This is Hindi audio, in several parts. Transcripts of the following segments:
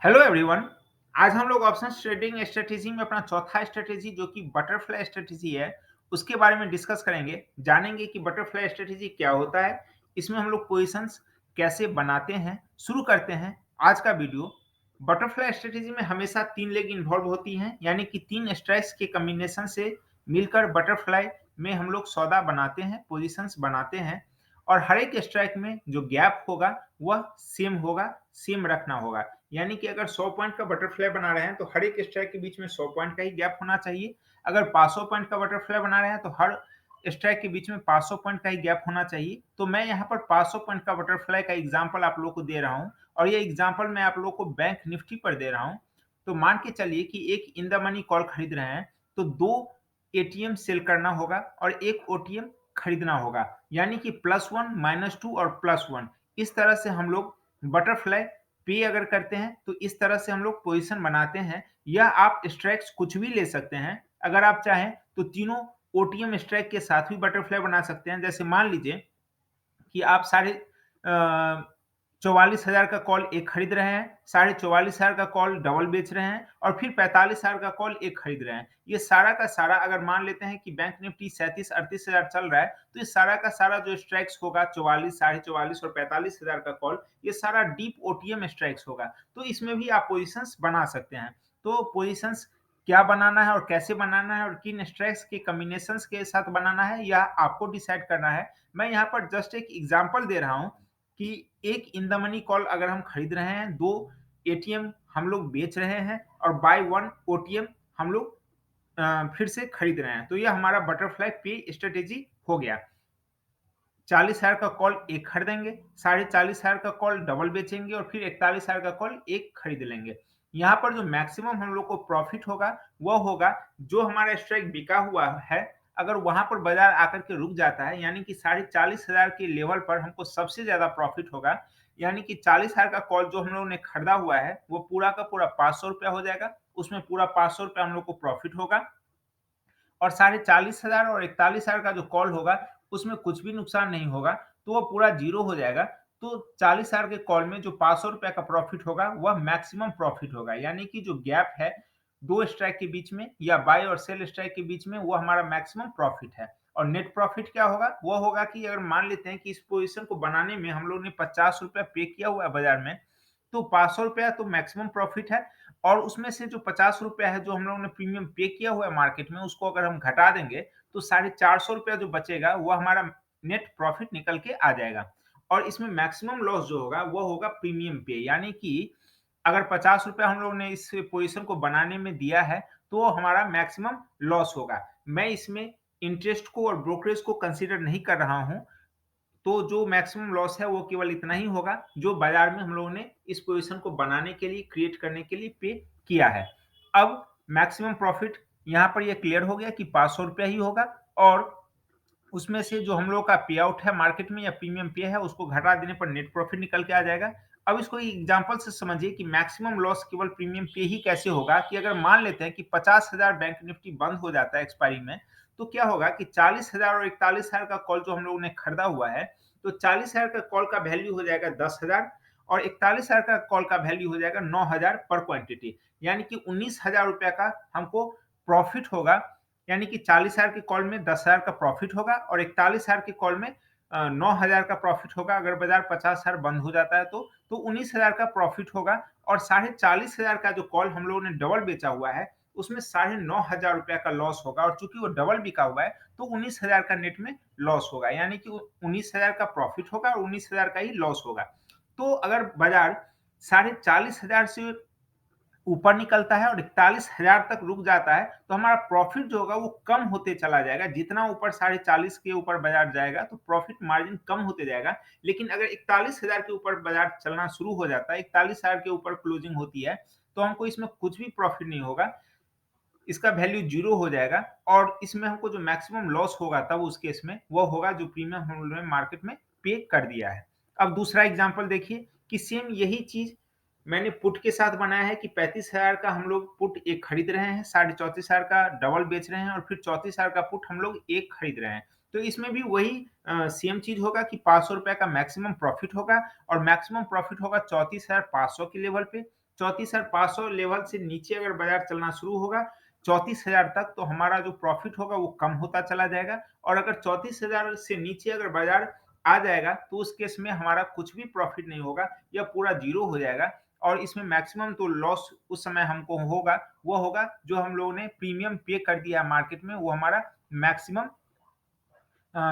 Hello everyone. आज हम लोग ऑप्शन ट्रेडिंग स्ट्रेटेजी में अपना चौथा स्ट्रेटेजी जो कि बटरफ्लाई स्ट्रेटेजी है उसके बारे में डिस्कस करेंगे। जानेंगे कि बटरफ्लाई स्ट्रेटेजी क्या होता है, इसमें हम लोग पोजीशंस कैसे बनाते हैं। शुरू करते हैं आज का वीडियो। बटरफ्लाई स्ट्रेटेजी में हमेशा तीन लेग इन्वॉल्व होती हैं, यानी कि तीन स्ट्राइक्स के कम्बिनेशन से मिलकर बटरफ्लाई में हम लोग सौदा बनाते हैं, पोजीशंस बनाते हैं। और हर एक स्ट्राइक में जो गैप होगा वह सेम होगा, सेम रखना होगा। यानी कि अगर 100 पॉइंट का बटरफ्लाई बना रहे हैं तो हर एक स्ट्राइक के बीच में 100 पॉइंट का ही गैप होना चाहिए। अगर 500 पॉइंट का बटरफ्लाई बना रहे हैं तो हर स्ट्राइक के बीच में 500 पॉइंट का ही गैप होना चाहिए। तो मैं यहाँ पर 500 पॉइंट का बटरफ्लाई का एग्जांपल आप लोगों को दे रहा हूँ, और ये एग्जांपल मैं आप लोगों को बैंक निफ्टी पर दे रहा हूँ। तो मान के चलिए कि एक इन द मनी कॉल खरीद रहे हैं, तो दो एटीएम सेल करना होगा और एक ओटीएम खरीदना होगा, यानी कि +1 -2 और +1। इस तरह से हम लोग बटरफ्लाई पे अगर करते हैं तो इस तरह से हम लोग पोजीशन बनाते हैं। या आप स्ट्राइक्स कुछ भी ले सकते हैं। अगर आप चाहें तो तीनों ओटीएम स्ट्राइक के साथ भी बटरफ्लाई बना सकते हैं। जैसे मान लीजिए कि आप साढ़े 44,000 का कॉल एक खरीद रहे हैं, साढ़े 44,000 का कॉल डबल बेच रहे हैं और फिर 45,000 का कॉल एक खरीद रहे हैं। ये सारा का सारा अगर मान लेते हैं कि बैंक निफ्टी 37-38,000 चल रहा है, तो ये सारा का सारा जो स्ट्राइक्स होगा 44, साढ़े 44 और 45,000 का कॉल, ये सारा डीप ओटीएम स्ट्राइक्स होगा। तो इसमें भी आप पोजीशंस बना सकते हैं। तो पोजीशंस क्या बनाना है और कैसे बनाना है और किन स्ट्राइक्स के कॉम्बिनेशंस के साथ बनाना है, यह आपको डिसाइड करना है। मैं यहाँ पर जस्ट एक एग्जांपल दे रहा हूँ कि एक इन द मनी कॉल अगर हम खरीद रहे हैं, 2 एटीएम हम लोग बेच रहे हैं और बाय 1 ओटीएम हम लोग फिर से खरीद रहे हैं। तो ये हमारा बटरफ्लाई पे स्ट्रेटेजी हो गया। 40,000 का कॉल एक खरीदेंगे, साढ़े 40,000 का कॉल डबल बेचेंगे और फिर 41,000 का कॉल एक खरीद लेंगे। यहाँ पर जो मैक्सिमम हम लोग को प्रॉफिट होगा, वो होगा जो हमारा स्ट्राइक बिका हुआ है, अगर वहाँ पर बाजार आकर के रुक जाता है, यानी कि साढ़े 40,000 के लेवल पर हमको सबसे ज़्यादा प्रॉफिट होगा। यानी कि 40,000 का कॉल जो हम लोगों ने खरीदा हुआ है, वो पूरा का पूरा ₹500 हो जाएगा। उसमें पूरा ₹500 हम लोग को प्रॉफिट होगा। और साढ़े 40,000 और 41,000 का जो कॉल होगा, उसमें कुछ भी नुकसान नहीं होगा, तो वो पूरा ज़ीरो हो जाएगा। तो 40,000 के कॉल में जो ₹500 का प्रॉफिट होगा, वह मैक्सिमम प्रॉफिट होगा। यानी कि जो गैप है 2 स्ट्राइक के बीच में या बाय और सेल स्ट्राइक के बीच में, वो हमारा मैक्सिमम प्रॉफिट है। और नेट प्रॉफिट क्या होगा? वो होगा कि अगर मान लेते हैं कि इस पोज़ीशन को बनाने में हम लोग ने ₹50 पे किया हुआ है बाज़ार में, तो ₹500 तो मैक्सिमम प्रॉफिट है। और उसमें से जो ₹50 है जो हम लोगों ने प्रीमियम पे किया हुआ है मार्केट में, उसको अगर हम घटा देंगे तो साढ़े ₹400 जो बचेगा वो हमारा नेट प्रॉफिट निकल के आ जाएगा। और इसमें मैक्सिमम लॉस जो होगा वो होगा प्रीमियम पे, यानी कि अगर ₹50 हम लोगों ने इस पोज़ीशन को बनाने में दिया है, तो हमारा मैक्सिमम लॉस होगा। मैं इसमें इंटरेस्ट को और ब्रोकरेज को कंसीडर नहीं कर रहा हूँ। तो जो मैक्सिमम लॉस है वो केवल इतना ही होगा जो बाजार में हम लोगों ने इस पोजीशन को बनाने के लिए, क्रिएट करने के लिए पे किया है। अब मैक्सिमम प्रॉफिट यहाँ पर ये क्लियर हो गया कि ₹500 ही होगा। और उसमें से जो हम लोग का पे आउट है मार्केट में या प्रीमियम पे है, उसको घटा देने पर नेट प्रॉफिट निकल के आ जाएगा। अब इसको एग्जांपल से समझिए कि मैक्सिमम लॉस केवल प्रीमियम पे ही कैसे होगा। कि अगर मान लेते हैं कि 50,000 बैंक निफ्टी बंद हो जाता है एक्सपायरी में, तो क्या होगा कि 40,000 और 41,000 का कॉल जो हम लोगों ने खरीदा हुआ है, तो 40,000 का कॉल का वैल्यू हो जाएगा 10,000 और 41,000 का कॉल का वैल्यू हो जाएगा 9,000 पर क्वांटिटी। यानी कि ₹19,000 का हमको प्रॉफिट होगा। यानी कि 40,000 के कॉल में 10,000 का प्रॉफिट होगा और 41,000 के कॉल में 9,000 का प्रॉफिट होगा। अगर बाजार 50,000 बंद हो जाता है तो 19,000 का प्रॉफिट होगा। और साढ़े 40,000 का जो कॉल हम लोगों ने डबल बेचा हुआ है, उसमें साढ़े 9,000 रुपया का लॉस होगा। और चूंकि वो डबल बिका हुआ है तो 19,000 का नेट में लॉस होगा। यानी कि 19,000 का प्रॉफिट होगा और 19,000 का ही लॉस होगा। तो अगर बाजार साढ़े 40,000 से ऊपर निकलता है और 41,000 तक रुक जाता है, तो हमारा प्रॉफिट जो होगा वो कम होते चला जाएगा। जितना ऊपर साढ़े 40 के ऊपर बाजार जाएगा तो प्रॉफिट मार्जिन कम होते जाएगा। लेकिन अगर 41,000 के ऊपर बाजार चलना शुरू हो जाता है, 41,000 के ऊपर क्लोजिंग होती है, तो हमको इसमें कुछ भी प्रॉफिट नहीं होगा। इसका वैल्यू जीरो हो जाएगा और इसमें हमको जो मैक्सिमम लॉस होगा तब उस केस में वो होगा जो प्रीमियम हम लोगों ने मार्केट में पे कर दिया है। अब दूसरा एग्जांपल देखिए कि सेम यही चीज मैंने पुट के साथ बनाया है कि 35,000 का हम लोग पुट एक खरीद रहे हैं, साढ़े 34,000 का डबल बेच रहे हैं और फिर 34,000 का पुट हम लोग एक खरीद रहे हैं। तो इसमें भी वही सेम चीज होगा कि ₹500 का मैक्सिमम प्रॉफिट होगा और मैक्सिमम प्रॉफिट होगा 34,500 के लेवल पे। 34,500 लेवल से नीचे अगर बाजार चलना शुरू होगा 34,000 तक, तो हमारा जो प्रॉफिट होगा वो कम होता चला जाएगा। और अगर 34,000 से नीचे अगर बाजार आ जाएगा तो उस केस में हमारा कुछ भी प्रॉफिट नहीं होगा, यह पूरा जीरो हो जाएगा। और इसमें मैक्सिमम तो लॉस उस समय हमको होगा, वो होगा जो हम लोगों ने प्रीमियम पे कर दिया मार्केट में, वो हमारा मैक्सिमम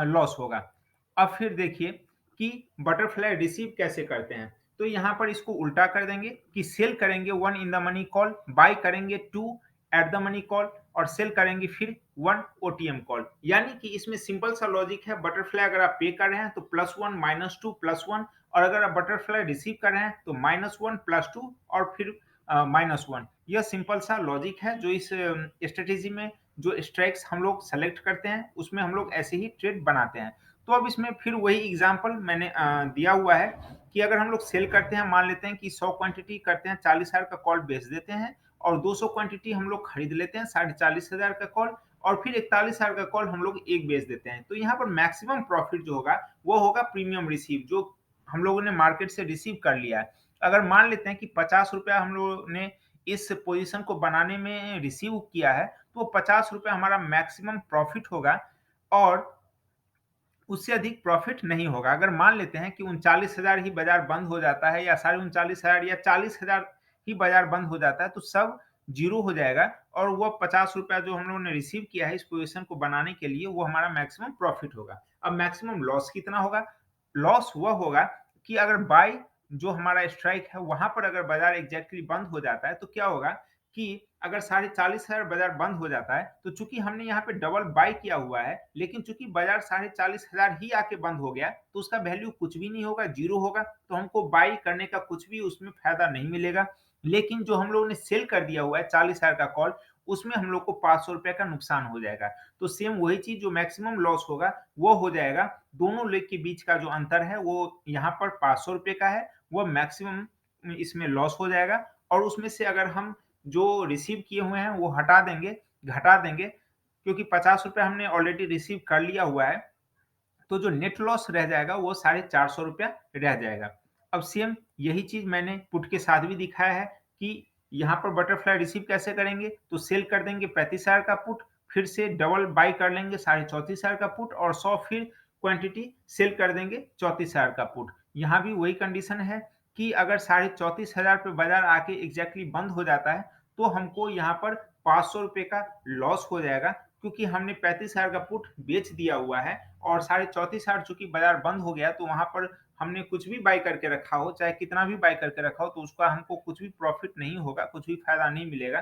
लॉस होगा। अब फिर देखिए कि बटरफ्लाई रिसीव कैसे करते हैं। तो यहाँ पर इसको उल्टा कर देंगे कि सेल करेंगे 1 in the money call, buy करेंगे 2 एट द मनी कॉल और सेल करेंगे फिर 1 ओटीएम कॉल। यानी कि इसमें सिंपल सा लॉजिक है, बटरफ्लाई अगर आप पे कर रहे हैं तो +1 -2 +1, और अगर आप बटरफ्लाई रिसीव कर रहे हैं तो -1 +2 और फिर -1। यह सिंपल सा लॉजिक है जो इस स्ट्रेटेजी में जो स्ट्राइक्स हम लोग सेलेक्ट करते हैं, उसमें हम लोग ऐसे ही ट्रेड बनाते हैं। तो अब इसमें फिर वही एग्जांपल मैंने दिया हुआ है कि अगर हम लोग सेल करते हैं, मान लेते हैं कि 100 क्वांटिटी करते हैं, 40,000 का कॉल बेच देते हैं और 200 क्वांटिटी हम लोग खरीद लेते हैं 40,500 का कॉल, और फिर 41,000 का कॉल हम लोग एक बेच देते हैं। तो यहाँ पर मैक्सिमम प्रॉफिट जो होगा वो होगा प्रीमियम रिसीव, जो हम लोगों ने मार्केट से रिसीव कर लिया है। अगर मान लेते हैं कि ₹50 हम लोगों ने इस पोजीशन को बनाने में रिसीव किया है, तो ₹50 हमारा मैक्सिमम प्रॉफिट होगा और उससे अधिक प्रॉफिट नहीं होगा। अगर मान लेते हैं कि 39,000 ही बाज़ार बंद हो जाता है या साढ़े 39,000 या 40,000 ही बाज़ार बंद हो जाता है, तो सब ज़ीरो हो जाएगा और वो ₹50 जो हम लोगों ने रिसीव किया है इस पोज़ीशन को बनाने के लिए, वो हमारा मैक्सिमम प्रॉफिट होगा। अब मैक्सिमम लॉस कितना होगा? लॉस वह होगा कि अगर बाय जो हमारा स्ट्राइक है, वहाँ पर अगर बाज़ार एग्ज़ैक्टली बंद हो जाता है, तो क्या होगा कि अगर 40,500 बाज़ार बंद हो जाता है, तो चूँकि हमने यहाँ पे डबल बाय किया हुआ है, लेकिन चूँकि बाज़ार 40,500 ही आके बंद हो गया, तो उसका वैल्यू कुछ भी नहीं होगा, ज़ीरो होगा, तो हमको बाय करने का कुछ भी उसमें फ़ायदा नहीं मिलेगा। लेकिन जो हम लोगों ने सेल कर दिया हुआ है 40,000 का कॉल, उसमें हम लोग को ₹500 का नुकसान हो जाएगा। तो सेम वही चीज़ जो मैक्सिमम लॉस होगा, वो हो जाएगा। दोनों लेग के बीच का जो अंतर है, वो यहाँ पर ₹500 का है, वो मैक्सिमम इसमें लॉस हो जाएगा और उसमें से अगर हम जो रिसीव किए हुए हैं वो हटा देंगे, घटा देंगे, क्योंकि ₹50 हमने ऑलरेडी रिसीव कर लिया हुआ है, तो जो नेट लॉस रह जाएगा वो ₹450 रह जाएगा। अब सेम यही चीज़ मैंने पुट के साथ भी दिखाया है कि यहाँ पर बटरफ्लाई रिसीव कैसे करेंगे, तो सेल कर देंगे 35,000 का पुट, फिर से डबल बाय कर लेंगे 34,500 का पुट और 100 फिर क्वांटिटी सेल कर देंगे 34,000 का पुट। यहाँ भी वही कंडीशन है कि अगर 34,500 पे बाज़ार आके एग्ज़ैक्टली बंद हो जाता है, तो हमको यहाँ पर ₹500 का लॉस हो जाएगा, क्योंकि हमने 35,000 का पुट बेच दिया हुआ है और 34,500 चूँकि बाज़ार बंद हो गया, तो वहाँ पर हमने कुछ भी बाय करके रखा हो, चाहे कितना भी बाय करके रखा हो, तो उसका हमको कुछ भी प्रॉफ़िट नहीं होगा, कुछ भी फ़ायदा नहीं मिलेगा।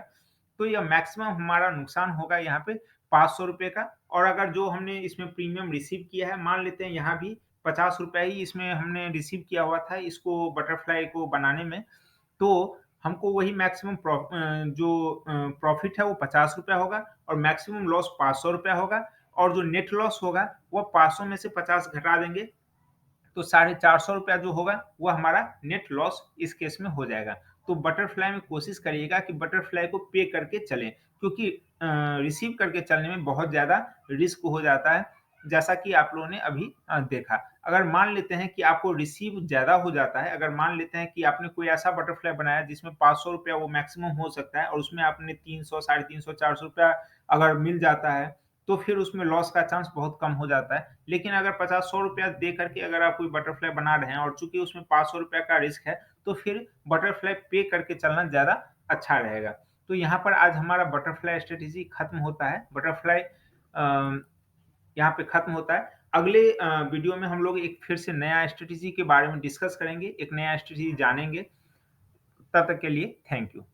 तो यह मैक्सिमम हमारा नुकसान होगा यहाँ पे ₹500 का। और अगर जो हमने इसमें प्रीमियम रिसीव किया है, मान लेते हैं यहाँ भी ₹50 ही इसमें हमने रिसीव किया हुआ था इसको बटरफ्लाई को बनाने में, तो हमको वही मैक्सिमम प्रॉफ़िट है वो ₹50 होगा और मैक्सिमम लॉस ₹500 होगा और जो नेट लॉस होगा वो 500 में से 50 घटा देंगे, तो ₹450 जो होगा वो हमारा नेट लॉस इस केस में हो जाएगा। तो बटरफ्लाई में कोशिश करिएगा कि बटरफ्लाई को पे करके चलें, क्योंकि रिसीव करके चलने में बहुत ज़्यादा रिस्क हो जाता है, जैसा कि आप लोगों ने अभी देखा। अगर मान लेते हैं कि आपको रिसीव ज़्यादा हो जाता है, अगर मान लेते हैं कि आपने कोई ऐसा बटरफ्लाई बनाया जिसमें ₹500 वो मैक्सिमम हो सकता है और उसमें आपने 300, साढ़े 300, ₹400 अगर मिल जाता है, तो फिर उसमें लॉस का चांस बहुत कम हो जाता है। लेकिन अगर 50-100 दे करके अगर आप कोई बटरफ्लाई बना रहे हैं और चूँकि उसमें ₹500 का रिस्क है, तो फिर बटरफ्लाई पे करके चलना ज़्यादा अच्छा रहेगा। तो यहाँ पर आज हमारा बटरफ्लाई स्ट्रैटेजी खत्म होता है। बटरफ्लाई यहाँ पे खत्म होता है। अगले वीडियो में हम लोग एक फिर से नया स्ट्रैटेजी के बारे में डिस्कस करेंगे, एक नया स्ट्रैटेजी जानेंगे। तब तक के लिए थैंक यू।